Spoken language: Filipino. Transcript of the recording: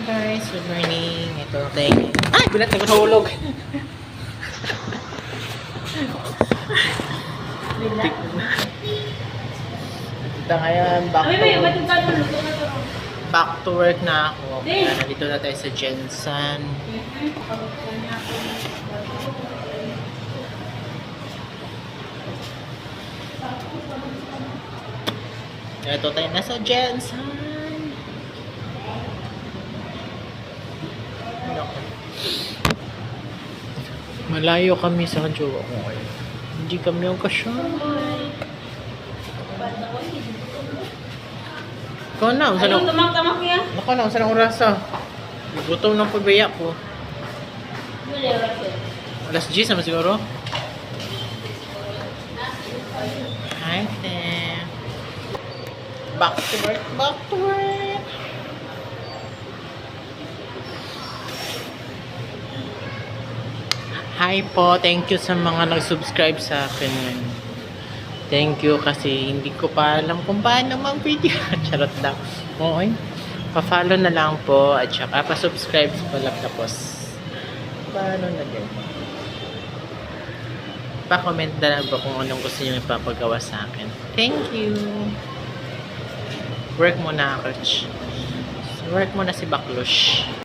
guys, good morning. Ito tayo. Ay, gulat na hulog. Ito ngayon, back to work na ako. Kaya nandito na tayo sa Jensen. Ito tayo na sa Jensen. Malayo kami sa jowa ko ngayon. Hindi kami yung kasama. Ikaw na, unsa na? Tamak-tamak yan? Ako na, unsa na orasa? Gutom ng pagbiyak ko. Alas 10 naman siguro. Hi there. Back to work, back to work. Hi po, thank you sa mga nag-subscribe sa akin. Thank you kasi hindi ko pa alam kung paano mag-video. Charot lang. Okay. Pa-follow na lang po at saka pa-subscribe pala tapos. Paano na din? Pa-comment na lang po kung anong gusto niyo ipapagawa sa akin. Thank you. Work muna ako. Work muna si Baklush.